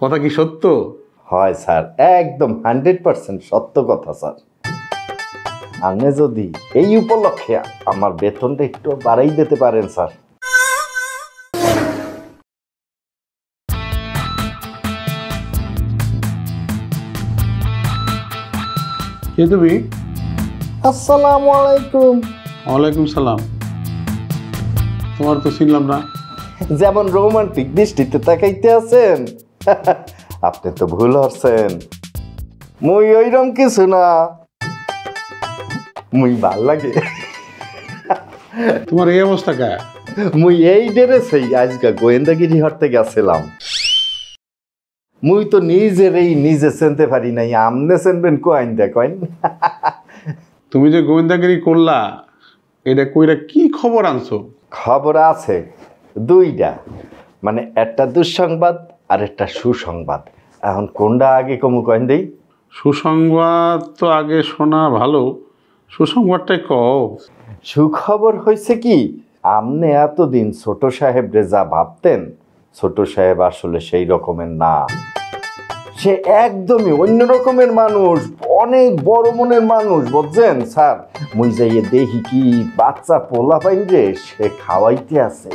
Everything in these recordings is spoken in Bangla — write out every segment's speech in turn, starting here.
কথা কি সত্য? হয় স্যার, একদম 100% সত্য কথা স্যার। আপনি যদি এই উপলক্ষে আমার বেতনটা একটু বাড়াই দিতে পারেন স্যার। কে তুমি? আসসালামু আলাইকুম। ওয়ালাইকুম সালাম। তোমার তো চিনলাম না। যেমন রোমান্টিক দৃষ্টিতে তাকাইতে আছেন, আপনি তো ভুল হচ্ছেন। মুই ওইরকম কিছু না, মুই ভাল লাগে। তোমার এই অবস্থা কে? মুই এই ড্রেসেই আজকে গোয়েন্দাগিরি হরতে গেছিলাম। মুই তো নিজে চিনতে পারি নাই, আমনে চিনবেন কোয়াইন দেখেন। তুমি যে গোয়েন্দাগিরি করলা, এটা কইরা কি খবর আনছো? খবর আছে দুইটা, মানে একটা দুঃসংবাদ আর একটা সুসংবাদ। এখন কোনটা আগে কমু কয়েন দেই? সুসংবাদ তো আগে শোনা ভালো, সুসংবাদটাই কও। সুখবর হয়েছে কি, আপনি এতদিন ছোট সাহেব রে যা ভাবতেন, ছোট সাহেব আসলে সেই রকমের না। সে একদমই অন্য রকমের মানুষ, অনেক বড় মনের মানুষ, বুঝছেন স্যার। মুই যাইয়ে দেখি কি বাচ্চা পোলা পাইন রে সে খাওয়াইতে আছে,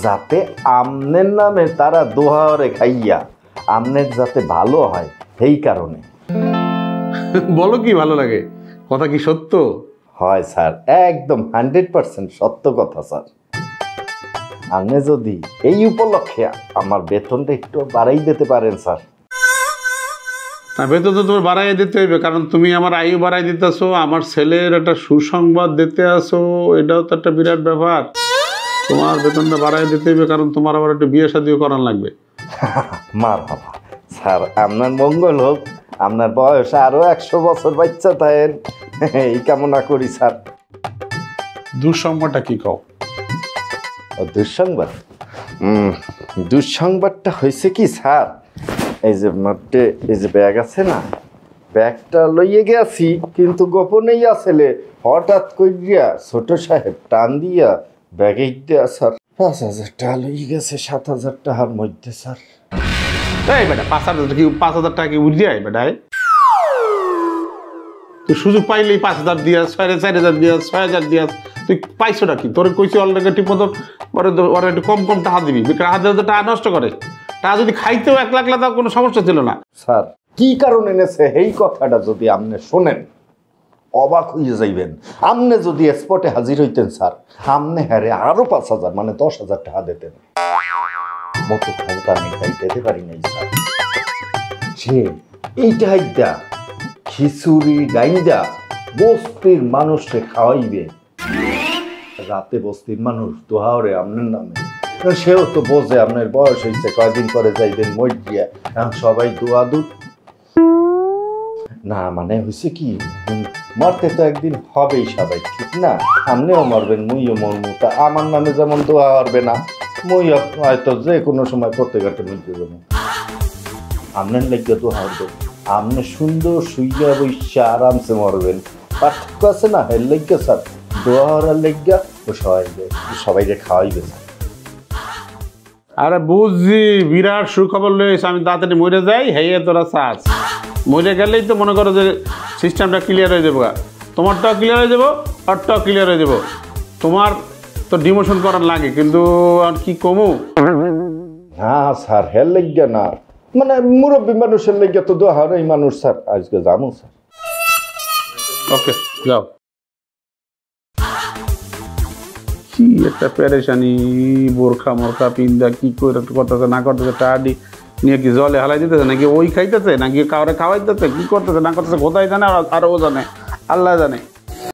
যাতে আমনের নামে তারা দোহারে খাইয়া আমনের যাতে ভালো হয়, এই কারণে। বলো কি ভালো লাগে? কথা কি সত্য? হয় স্যার, একদম 100% সত্য কথা স্যার। আপনি যদি এই উপলক্ষে আমার বেতনটা একটু বাড়াই দিতে পারেন স্যার। না, বেতন তো তোমার বাড়াই দিতে হইবে, কারণ তুমি আমার আয়ু বাড়াই দিতেছো, আমার ছেলের একটা সুসংবাদ দিতে আসো, এটাও তো একটা বিরাট ব্যাপার। তোমার বেতনটা বাড়াই দিতে হইবে, কারণ তোমার আবার একটা বিয়ে শাদিও করার লাগবে। মার বাবা স্যার, আপনার মঙ্গল হোক, আপনার বয়স আরো 100 বছর বাচ্চা থাকেন, এই কামনা করি স্যার। দুঃসংবাদটা কি কও? দুঃসংবাদ? দুঃসংবাদটা হয়েছে কি স্যার, এই যে মধ্যে এই যে ব্যাগ আছে না, ব্যাগটা লইয়ে গেছি, কিন্তু গোপনেই আসলে হঠাৎ করিয়া ছোট সাহেব টান দিয়া ব্যাগে দেয়া স্যার 5,000 টাকা লইয়ে গেছে 7,000 টাকার মধ্যে স্যার। এই বেটা 5,000 টাকা কি উঠে যায় বেটায়? তুই সুযোগ পাইলেই 5,000 দিয়াস, 4,500 দিয়াস, 6,000 দিয়াস, তুই পাইছোটা কি? তোর কইছি অলরেডি ঠিক মতো ওরা একটু কম কম টাকা দিবি, হাজার টাকা নষ্ট করে। টাকা যদি খাইতেও 1 লাখ লাখ কোনো সমস্যা ছিল না। স্যার কি কারণ এনেছে এই কথাটা যদি আপনি শোনেন অবাক হয়ে যাইবেন। আপনি যদি স্পটে হাজির হইতেন স্যার, আপনি হ্যারে আরো 5,000 মানে 10,000 টাকা দিতেন। মতো ক্ষমতা নেই তাই দিতে পারি নাই স্যার। সে এইটাই দা খিচুড়ি ডাইন্দা বস্তির মানুষকে খাওয়াইবে, রাতে বস্তির মানুষ দোহারে আপনার নামে। সেও তো বোঝে আপনার বয়স হয়েছে, কয়দিন করে যাইবেন মই গিয়া, এখন সবাই দোয়া দু না, মানে হয়েছে কি, মরতে তো একদিন হবেই সবাই, ঠিক না? আপনিও মরবেন, মুইও মরমু, তা আমার নামে যেমন দোয়া হবে না, মুই হয়তো যে কোনো সময় প্রত্যেকটা মধ্যে যাবো। আপনার লেগে দোয়া হবে, আপনি সুন্দর শুইয়া বইসা আরামসে মরবেন। পার্থক্য আছে না, হের লেগে স্যার দোয়া হওয়ার লেগে ও সবাইকে খাওয়াইবে স্যার। আরে বুঝছি, বিরাট সুখবর লইস, আমি তাড়াতাড়ি মরে যাই, হেয়ে তোরা চাস। মরে গেলেই তো মনে করো যে সিস্টেমটা ক্লিয়ার হয়ে যাবো, তোমারটাও ক্লিয়ার হয়ে যাবো, ওরটাও ক্লিয়ার হয়ে যাবো। তোমার তো ডিমোশন করার লাগে, কিন্তু আর কি কমু? না স্যার, হের লেগে না, মানে মুরব্বী মানুষের লেগে তো দোয়া হয় মানুষ স্যার। আজকে যাবো স্যার। ওকে যাও। কি একটা পেরেশানি, বোরখা মোরখা পিন্দা কি করে করতেছে না করতেছে, টাডি নিয়ে কি জলে হালাই দিতেছে, নাকি ওই খাইতেছে, নাকি কাউরে খাওয়াইতেছে, কি করতেছে না করতেছে, কোথায় জানে, আর ও জানে, আল্লাহ জানে।